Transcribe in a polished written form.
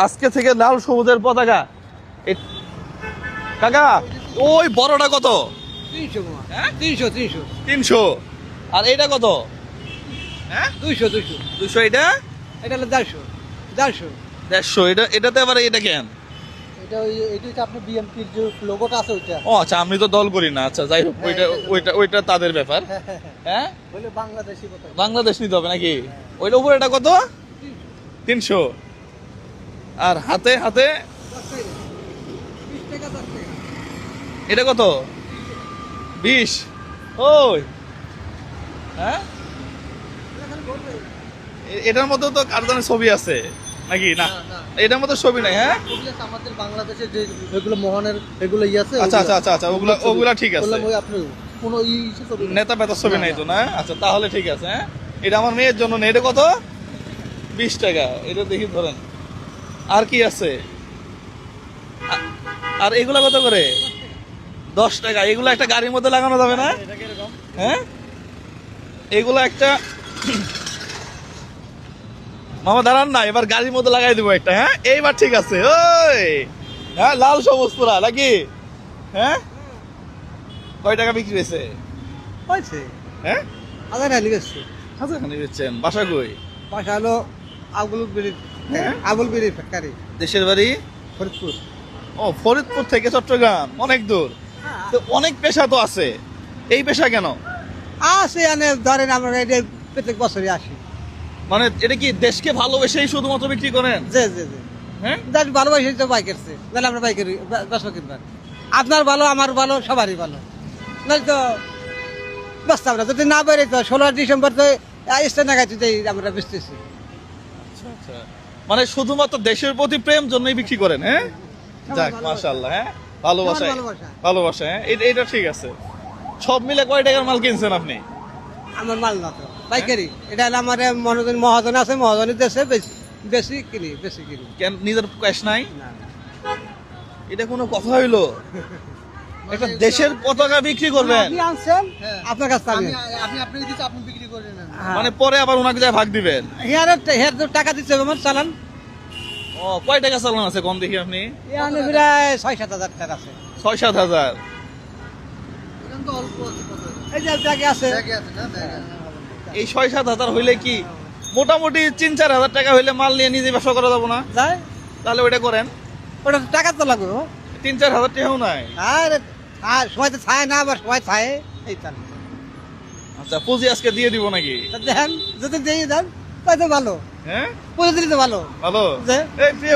আজকে থেকে লাল সবুজের পতাকা। কাকা ওই বড়টা কত? 300 মামা। হ্যাঁ? 300 300। আর এটা কত? হ্যাঁ 200 200। এটা এটা হলো 150 150। এটাতে আবার এটা কেন? এটা এটা আপনার বিএমপির যে লোগোটা আছে ওইটা। ও আচ্ছা, আমি তো দল করি না। আচ্ছা যাই হোক, ওইটা তাদের ব্যাপার। হ্যাঁ বলে বাংলাদেশি কথা। বাংলাদেশ নিতে হবে নাকি? ওইটা উপরে এটা কত? 300। আর হাতে 20 টাকা 10 টাকা। এটা কত? 20। ওই হ্যাঁ, এটার মধ্যেও তো কারদানের ছবি আছে নাকি? না, এটার মধ্যে ছবি নাই। হ্যাঁ আমাদের বাংলাদেশের যে এগুলো মোহনের এগুলো আছে। আচ্ছা ওগুলা ঠিক আছে। ওই আপনি কোন ছবি নেতা বেতার ছবি নাই তো না? আচ্ছা তাহলে ঠিক আছে। হ্যাঁ এটা আমার মেয়ের জন্য নেই। এটা কত? 20 টাকা। এটা দেখি ধরেন। আর কি আছে? আর এগুলা কত করে? 10 টাকা। এগুলো একটা গাড়ির মধ্যে লাগানো যাবে না? হ্যাঁ এগুলো একটা মামা দাঁড়ান না, এবার গাড়ির মধ্যে লাগাই দেবো একটা। হ্যাঁ এইবার ঠিক আছে। ওই হ্যাঁ লাল সবুজ পুরা নাকি? হ্যাঁ কয় টাকা বিক্রি হয়েছে? হয়েছে হ্যাঁ হাজার আলি বেশি। হাজার খানি বেচছেন। বাসা কই? বাসা হলো আবুল বিড়ি। হ্যাঁ? আবুল বিড়ি ফ্যাক্টরি, দেশের বাড়ি ফরিদপুর। ও ফরিদপুর থেকে চট্টগ্রাম অনেক দূর। তো অনেক পেশা তো আছে, এই পেশা কেন? আসে এনে ধরেন আমরা এটা প্রত্যেক বছরই আসি। মানে এটা কি দেশকে ভালোবেসেই শুধুমাত্র বিক্রি করেন? জি হ্যাঁ দেখ ভালোবাসি তো বাইক এসছে, তাহলে আমরা বাইকের ব্যবসা কিনবেন। আপনার ভালো আমার ভালো সবারই ভালো, নাহলে তো ব্যস্তাম না। যদি না বেরোই তো 16 ডিসেম্বর তো স্টেশন গাইতে আমরা বেচতেছি। আচ্ছা মানে শুধুমাত্র দেশের প্রতি প্রেম জন্যই বিক্রি করেন? হ্যাঁ যাক ভালোবাসা। মাশাআল্লাহ। হ্যাঁ ভালোবাসা ভালোবাসা। ভালোবাসা। হ্যাঁ এটা ঠিক আছে। সব মিলে কয় টাকার মাল কিনছেন আপনি? আমার মাল না তো বাইকারি, এটা হলো আমার মনোজন মহাজন আছে, মহাজনের দেশে বেশি কিনি। কেন নিজের ক্যাশ নাই? না। এটা কোনো কথা হইলো? একটা দেশের পতাকা বিক্রি করবেন আপনি আনছেন আপনার কাছ থেকে আপনি দিতে আপনি বিক্রি করে নেন। মানে পরে আবার ওনাকে যা ভাগ দিবেন? হেয়ার তো টাকা দিচ্ছে আমার চালান। ও কয় টাকা চালান আছে কম দেখি আপনি? এখানে প্রায় 6-7 হাজার টাকা আছে। 6-7 হাজার। এখানে তো অল্প আছে, কত এই যে ব্যাগে আছে। ব্যাগে আছে না ব্যাগে। এই 6-7 হাজার হইলে কি মোটামুটি 3-4 হাজার টাকা হইলে মাল নিয়ে নিজে ব্যবসা করা যাবো না? যায় তাহলে ওইটা করেন। ওটা তো টাকা তো লাগবে। 3-4 হাজার টাকাও নাই। আর সময় তো ছায় না, আবার সময় ছায় এই চাল। আচ্ছা পুঁজি আজকে দিয়ে দিব নাকি? দেখেন যদি দিয়ে দেন তাই তো ভালো, হ্যাঁ পুজো দিলে তো ভালো। ভালো। যে এই প্রিয়